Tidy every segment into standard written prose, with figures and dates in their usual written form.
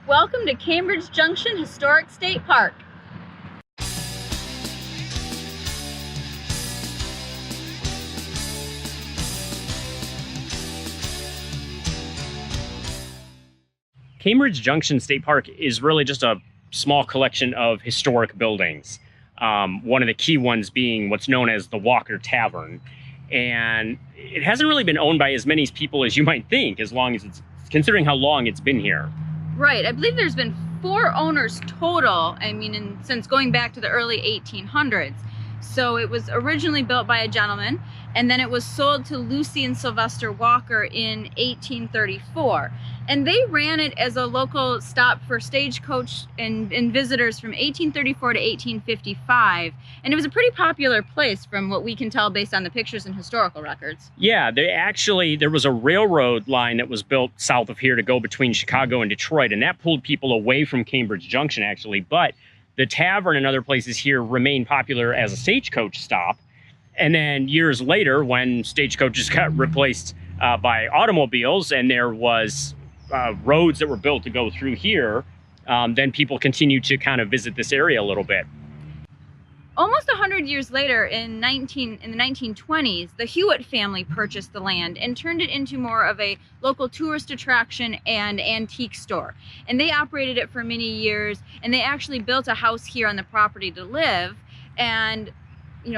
Welcome to Cambridge Junction Historic State Park. Cambridge Junction State Park is really just a small collection of historic buildings. One of the key ones being what's known as the Walker Tavern. And it hasn't really been owned by as many people as you might think, considering how long it's been here. Right, I believe there's been 4 owners total, since going back to the early 1800s. So it was originally built by a gentleman, and then it was sold to Lucy and Sylvester Walker in 1834. And they ran it as a local stop for stagecoach and visitors from 1834 to 1855. And it was a pretty popular place from what we can tell based on the pictures and historical records. Yeah, there was a railroad line that was built south of here to go between Chicago and Detroit, and that pulled people away from Cambridge Junction, actually. But the tavern and other places here remained popular as a stagecoach stop. And then years later, when stagecoaches got replaced by automobiles and there was roads that were built to go through here, then people continued to kind of visit this area a little bit. Almost 100 years later, in the 1920s, the Hewitt family purchased the land and turned it into more of a local tourist attraction and antique store. And they operated it for many years, and they actually built a house here on the property to live, and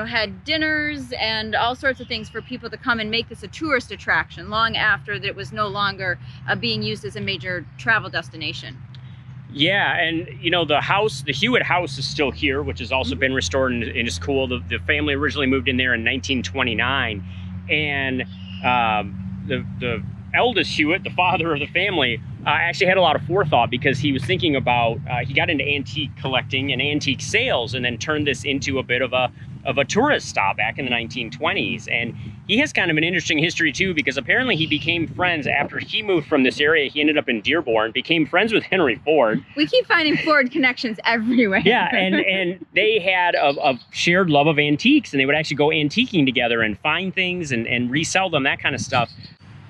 had dinners and all sorts of things for people to come and make this a tourist attraction long after that it was no longer being used as a major travel destination. Yeah, and the Hewitt house is still here, which has also been restored and is cool. The family originally moved in there in 1929, and the eldest Hewitt, the father of the family, actually had a lot of forethought because he was thinking about, he got into antique collecting and antique sales and then turned this into a bit of a tourist stop back in the 1920s. And he has kind of an interesting history too, because apparently he became friends after he moved from this area. He ended up in Dearborn, became friends with Henry Ford. We keep finding Ford connections everywhere. Yeah, and they had a shared love of antiques, and they would actually go antiquing together and find things and resell them, that kind of stuff.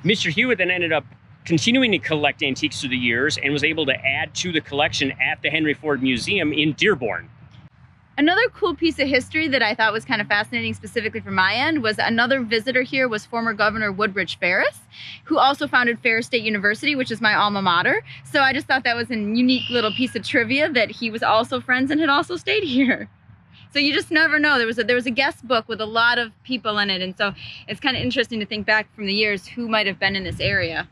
Mr. Hewitt then ended up continuing to collect antiques through the years and was able to add to the collection at the Henry Ford Museum in Dearborn. Another cool piece of history that I thought was kind of fascinating specifically from my end was another visitor here was former Governor Woodbridge Ferris, who also founded Ferris State University, which is my alma mater. So I just thought that was a unique little piece of trivia that he was also friends and had also stayed here. So you just never know. There was a guest book with a lot of people in it, and so it's kind of interesting to think back from the years who might have been in this area.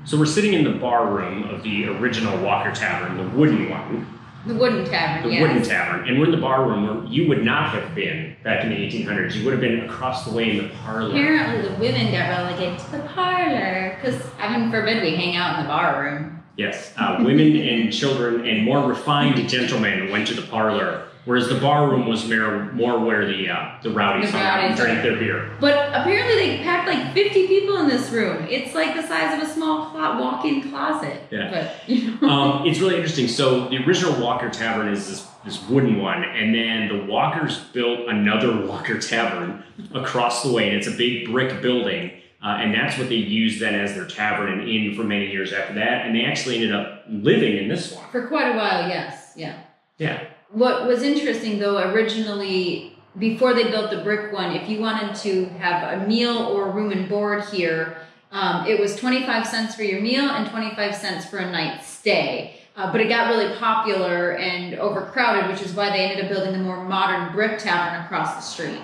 So we're sitting in the bar room of the original Walker Tavern, the wooden one. The wooden tavern, The wooden tavern. And we're in the bar room where you would not have been back in the 1800s. You would have been across the way in the parlor. Apparently the women got relegated to the parlor, because heaven forbid we hang out in the bar room. Yes, women and children and more refined gentlemen went to the parlor, whereas the bar room was more where the rowdies hung out and drank their beer. But apparently they packed like 50 people in this room. It's like the size of a small walk-in closet. Yeah. But, it's really interesting. So the original Walker Tavern is this wooden one, and then the Walkers built another Walker Tavern across the way, and it's a big brick building. And that's what they used then as their tavern and inn for many years after that. And they actually ended up living in this one. For quite a while, yes. Yeah. Yeah. What was interesting, though, originally, before they built the brick one, if you wanted to have a meal or room and board here, it was 25 cents for your meal and 25 cents for a night's stay. But it got really popular and overcrowded, which is why they ended up building the more modern brick tavern across the street.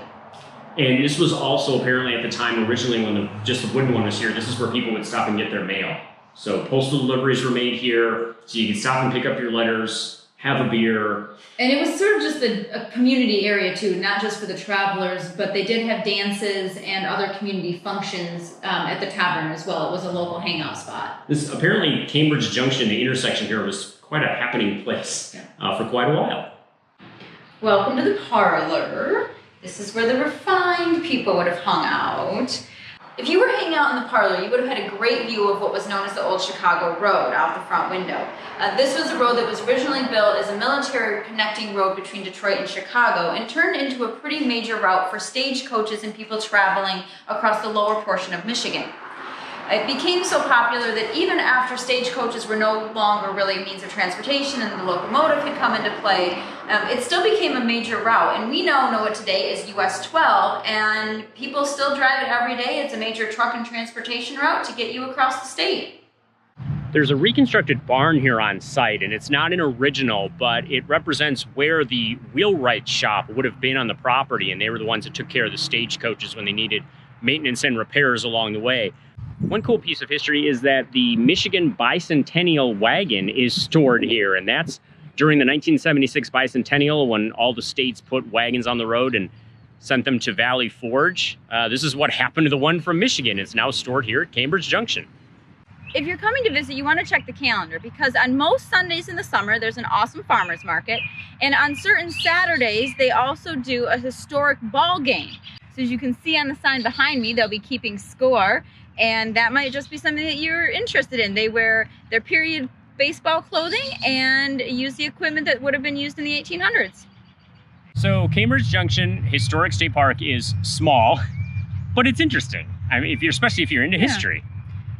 And this was also apparently at the time, originally when just the wooden one was here, this is where people would stop and get their mail. So postal deliveries were made here, so you could stop and pick up your letters, have a beer. And it was sort of just a community area too, not just for the travelers, but they did have dances and other community functions at the tavern as well. It was a local hangout spot. This apparently Cambridge Junction, the intersection here, was quite a happening place for quite a while. Welcome to the parlor. This is where the refined people would have hung out. If you were hanging out in the parlor, you would have had a great view of what was known as the Old Chicago Road out the front window. This was a road that was originally built as a military connecting road between Detroit and Chicago and turned into a pretty major route for stagecoaches and people traveling across the lower portion of Michigan. it became so popular that even after stagecoaches were no longer really a means of transportation and the locomotive had come into play, it still became a major route. And we now know it today as US 12, and people still drive it every day. It's a major truck and transportation route to get you across the state. There's a reconstructed barn here on site, and it's not an original, but it represents where the wheelwright shop would have been on the property, and they were the ones that took care of the stagecoaches when they needed maintenance and repairs along the way. One cool piece of history is that the Michigan Bicentennial wagon is stored here, and that's during the 1976 Bicentennial when all the states put wagons on the road and sent them to Valley Forge. This is what happened to the one from Michigan. It's now stored here at Cambridge Junction. If you're coming to visit, you want to check the calendar, because on most Sundays in the summer, there's an awesome farmer's market. And on certain Saturdays, they also do a historic ball game. So as you can see on the sign behind me, they'll be keeping score. And that might just be something that you're interested in. They wear their period baseball clothing and use the equipment that would have been used in the 1800s. So Cambridge Junction Historic State Park is small, but it's interesting. I mean, especially if you're into history.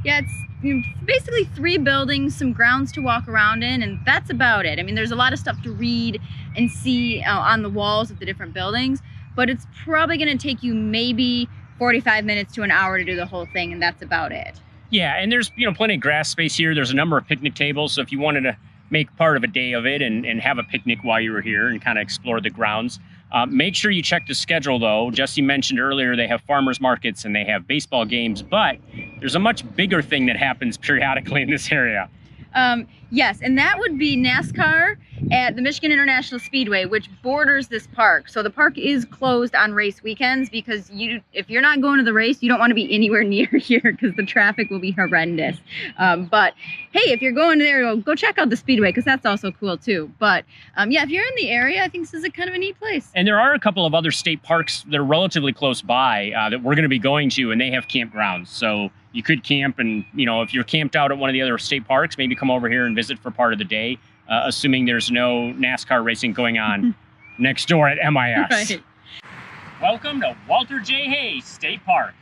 Yeah, it's basically 3 buildings, some grounds to walk around in, and that's about it. I mean, there's a lot of stuff to read and see on the walls of the different buildings, but it's probably going to take you maybe 45 minutes to an hour to do the whole thing, and that's about it. Yeah, and there's plenty of grass space here. There's a number of picnic tables, so if you wanted to make part of a day of it and have a picnic while you were here and kind of explore the grounds. Make sure you check the schedule, though. Jesse mentioned earlier they have farmers markets and they have baseball games, but there's a much bigger thing that happens periodically in this area. Yes, and that would be NASCAR at the Michigan International Speedway, which borders this park. So the park is closed on race weekends because if you're not going to the race, you don't want to be anywhere near here because the traffic will be horrendous. But hey, if you're going there, go check out the Speedway because that's also cool too. But yeah, if you're in the area, I think this is a kind of a neat place. And there are a couple of other state parks that are relatively close by that we're going to be going to, and they have campgrounds. So you could camp, and if you're camped out at one of the other state parks, maybe come over here and visit for part of the day, assuming there's no NASCAR racing going on next door at MIS. Right. Welcome to Walter J. Hayes State Park.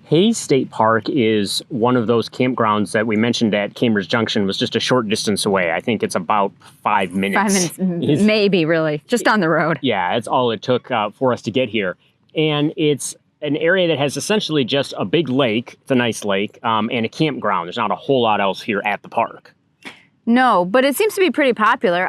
Hayes State Park is one of those campgrounds that we mentioned at Cambridge Junction was just a short distance away. I think it's about 5 minutes. 5 minutes, maybe, really, just on the road. Yeah, it's all it took for us to get here. And it's an area that has essentially just a big lake, it's a nice lake, and a campground. There's not a whole lot else here at the park. No, but it seems to be pretty popular.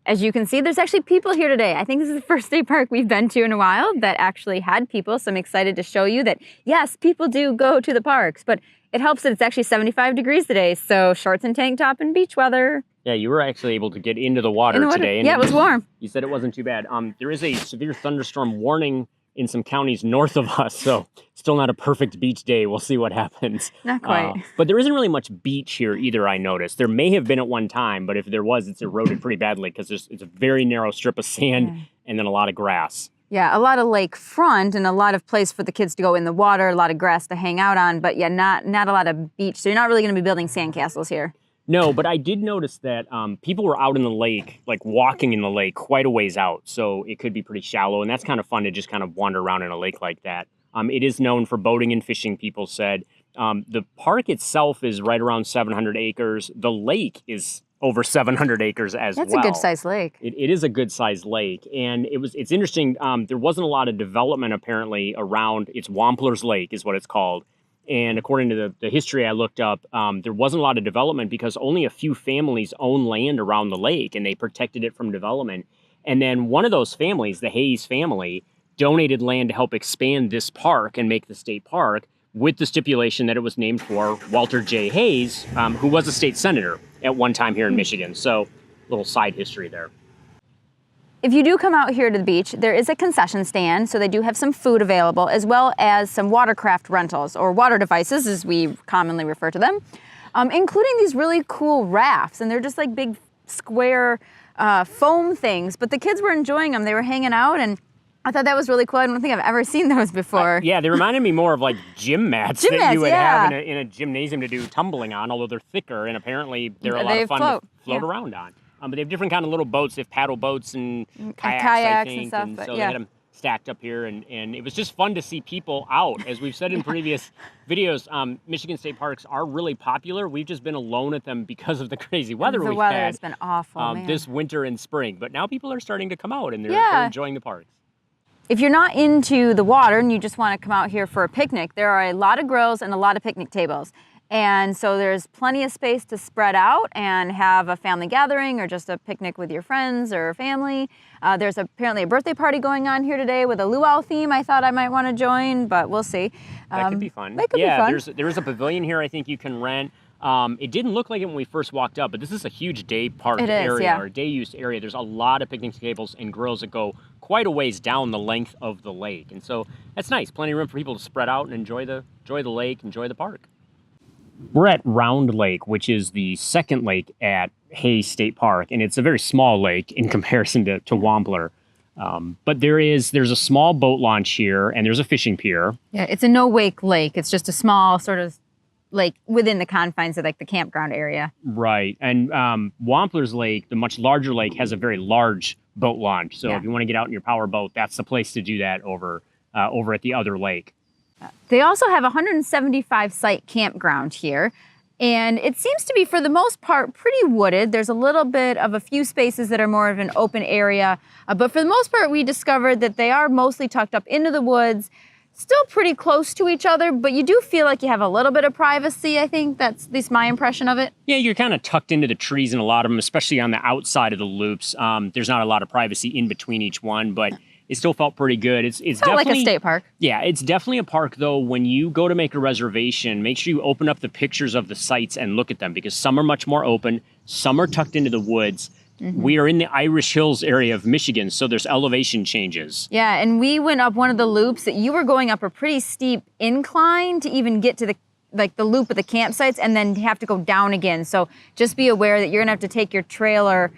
As you can see, there's actually people here today. I think this is the first state park we've been to in a while that actually had people, so I'm excited to show you that, yes, people do go to the parks, but it helps that it's actually 75 degrees today, so shorts and tank top and beach weather. Yeah, you were actually able to get into the water today. And yeah, it was warm. You said it wasn't too bad. There is a severe thunderstorm warning in some counties north of us, so still not a perfect beach day. We'll see what happens. Not quite. But there isn't really much beach here either, I noticed. There may have been at one time, but if there was, it's eroded pretty badly because it's a very narrow strip of sand and then a lot of grass. Yeah, a lot of lake front and a lot of place for the kids to go in the water, a lot of grass to hang out on, but yeah, not a lot of beach. So you're not really going to be building sandcastles here. No, but I did notice that people were out in the lake, like walking in the lake quite a ways out. So it could be pretty shallow. And that's kind of fun to just kind of wander around in a lake like that. It is known for boating and fishing, people said. The park itself is right around 700 acres. The lake is over 700 acres as well. That's a good-sized lake. It is a good-sized lake. And it's interesting. There wasn't a lot of development, apparently, around. It's Wampler's Lake is what it's called. And according to the history I looked up, there wasn't a lot of development because only a few families own land around the lake and they protected it from development. And then one of those families, the Hayes family, donated land to help expand this park and make the state park with the stipulation that it was named for Walter J. Hayes, who was a state senator at one time here in Michigan. So a little side history there. If you do come out here to the beach, there is a concession stand, so they do have some food available, as well as some watercraft rentals, or water devices, as we commonly refer to them, including these really cool rafts. And they're just like big square foam things, but the kids were enjoying them. They were hanging out, and I thought that was really cool. I don't think I've ever seen those before. Yeah, they reminded me more of like gym mats that you would have in a gymnasium to do tumbling on, although they're thicker, and apparently they're a lot of fun to float around on. But they have different kind of little boats. They have paddle boats and kayaks, I think. And stuff. And so they had them stacked up here, and it was just fun to see people out. As we've said in previous videos, Michigan state parks are really popular. We've just been alone at them because of the crazy weather we've had. The weather has been awful, man. This winter and spring, but now people are starting to come out and they're enjoying the parks. If you're not into the water and you just want to come out here for a picnic, there are a lot of grills and a lot of picnic tables. And so there's plenty of space to spread out and have a family gathering or just a picnic with your friends or family. There's apparently a birthday party going on here today with a luau theme. I thought I might want to join, but we'll see. That could be fun. That could be fun. There's a pavilion here I think you can rent. It didn't look like it when we first walked up, but this is a huge day park area or day use area. There's a lot of picnic tables and grills that go quite a ways down the length of the lake. And so that's nice. Plenty of room for people to spread out and enjoy the lake, enjoy the park. We're at Round Lake, which is the second lake at Hayes State Park, and it's a very small lake in comparison to Wampler. But there's a small boat launch here, and there's a fishing pier. Yeah, it's a no-wake lake. It's just a small sort of lake within the confines of like the campground area. Right, and Wampler's lake, the much larger lake, has a very large boat launch. So if you want to get out in your power boat, that's the place to do that over at the other lake. They also have a 175 site campground here, and it seems to be, for the most part, pretty wooded. There's a little bit of a few spaces that are more of an open area, but for the most part, we discovered that they are mostly tucked up into the woods, still pretty close to each other, but you do feel like you have a little bit of privacy, I think. That's at least my impression of it. Yeah, you're kind of tucked into the trees in a lot of them, especially on the outside of the loops. There's not a lot of privacy in between each one, but it still felt pretty good. It's definitely like a state park. Yeah, it's definitely a park, though. When you go to make a reservation, make sure you open up the pictures of the sites and look at them, because some are much more open, some are tucked into the woods. Mm-hmm. We are in the Irish Hills area of Michigan, so there's elevation changes. Yeah, and we went up one of the loops that you were going up a pretty steep incline to even get to the loop of the campsites, and then have to go down again. So just be aware that you're gonna have to take your trailer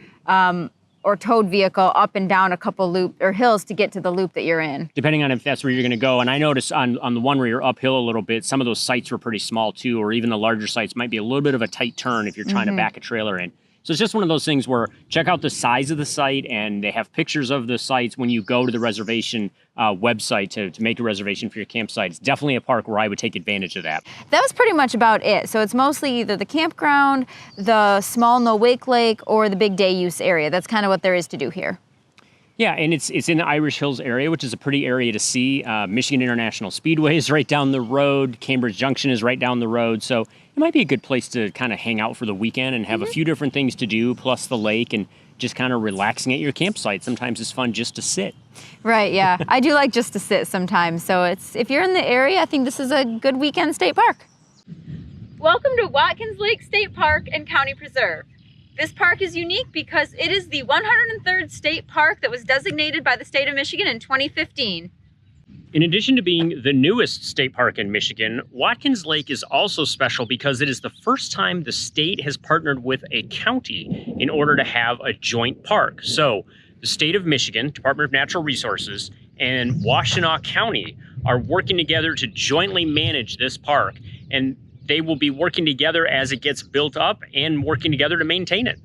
or towed vehicle up and down a couple hills to get to the loop that you're in. Depending on if that's where you're going to go. And I noticed on the one where you're uphill a little bit, some of those sites were pretty small too, or even the larger sites might be a little bit of a tight turn if you're trying to back a trailer in. So it's just one of those things where check out the size of the site, and they have pictures of the sites when you go to the reservation website to make a reservation for your campsite. It's definitely a park where I would take advantage of that. That was pretty much about it. So it's mostly either the campground, the small no-wake lake, or the big day use area. That's kind of what there is to do here. Yeah, and it's in the Irish Hills area, which is a pretty area to see. Michigan International Speedway is right down the road. Cambridge Junction is right down the road. So it might be a good place to kind of hang out for the weekend and have a few different things to do, plus the lake, and just kind of relaxing at your campsite. Sometimes it's fun just to sit. Right, yeah. I do like just to sit sometimes. So if you're in the area, I think this is a good weekend state park. Welcome to Watkins Lake State Park and County Preserve. This park is unique because it is the 103rd state park that was designated by the state of Michigan in 2015. In addition to being the newest state park in Michigan, Watkins Lake is also special because it is the first time the state has partnered with a county in order to have a joint park. So the state of Michigan, Department of Natural Resources, and Washtenaw County are working together to jointly manage this park. And they will be working together as it gets built up and working together to maintain it.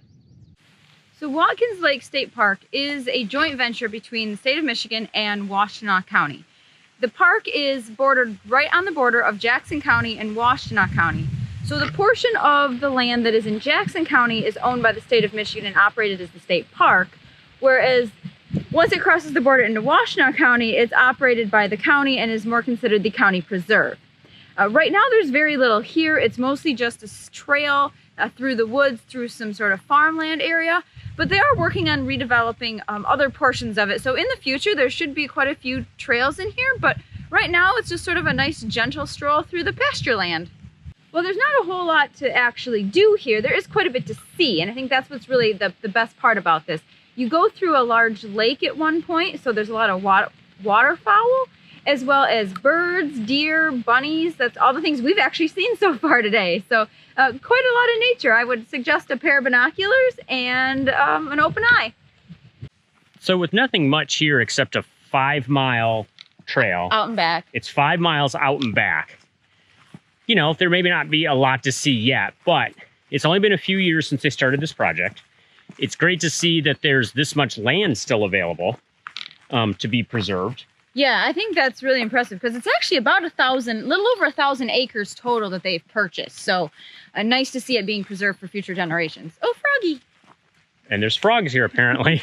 So Watkins Lake State Park is a joint venture between the state of Michigan and Washtenaw County. The park is bordered right on the border of Jackson County and Washtenaw County. So the portion of the land that is in Jackson County is owned by the state of Michigan and operated as the state park, whereas once it crosses the border into Washtenaw County, it's operated by the county and is more considered the county preserve. Right now there's very little here. It's mostly just a trail through the woods, through some sort of farmland area, but they are working on redeveloping other portions of it. So in the future there should be quite a few trails in here, but right now it's just sort of a nice gentle stroll through the pasture land. Well, there's not a whole lot to actually do here. There is quite a bit to see, and I think that's what's really the best part about this. You go through a large lake at one point, so there's a lot of waterfowl, as well as birds, deer, bunnies. That's all the things we've actually seen so far today. So quite a lot of nature. I would suggest a pair of binoculars and an open eye. So with nothing much here except a 5-mile trail. Out and back. It's 5 miles out and back. You know, there may not be a lot to see yet, but it's only been a few years since they started this project. It's great to see that there's this much land still available. to be preserved. Yeah, I think that's really impressive because it's actually about little over 1,000 acres total that they've purchased. So nice to see it being preserved for future generations. Oh, Froggy. And there's frogs here, apparently.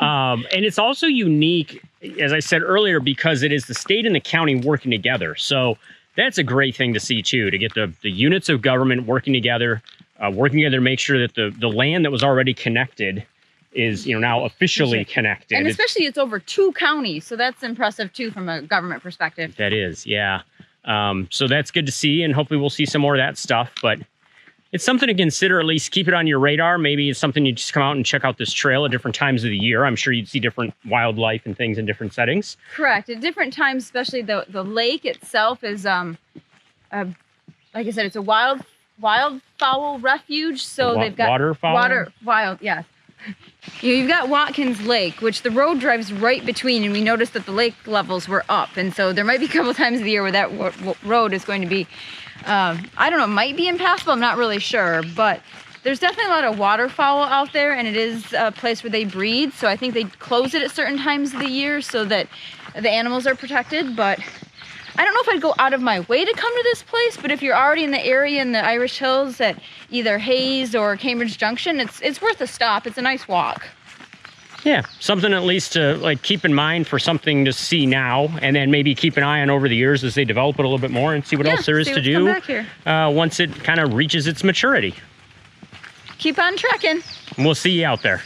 And it's also unique, as I said earlier, because it is the state and the county working together. So that's a great thing to see, too, to get the units of government working together to make sure that the land that was already connected is, now officially connected. And especially it's over 2 counties, so that's impressive too from a government perspective. That is, yeah. So that's good to see, and hopefully we'll see some more of that stuff. But it's something to consider, at least keep it on your radar. Maybe it's something you just come out and check out this trail at different times of the year. I'm sure you'd see different wildlife and things in different settings. Correct. At different times, especially the lake itself is, like I said, it's a wildfowl refuge. So they've got waterfowl? Yes. You've got Watkins Lake, which the road drives right between, and we noticed that the lake levels were up. And so there might be a couple times of the year where that road is going to be, I don't know, might be impassable. I'm not really sure. But there's definitely a lot of waterfowl out there, and it is a place where they breed. So I think they close it at certain times of the year so that the animals are protected. But I don't know if I'd go out of my way to come to this place, but if you're already in the area in the Irish Hills at either Hayes or Cambridge Junction, it's worth a stop. It's a nice walk. Yeah, something at least to keep in mind for something to see now, and then maybe keep an eye on over the years as they develop it a little bit more and see what else there is to do once it kind of reaches its maturity. Keep on trekking. And we'll see you out there.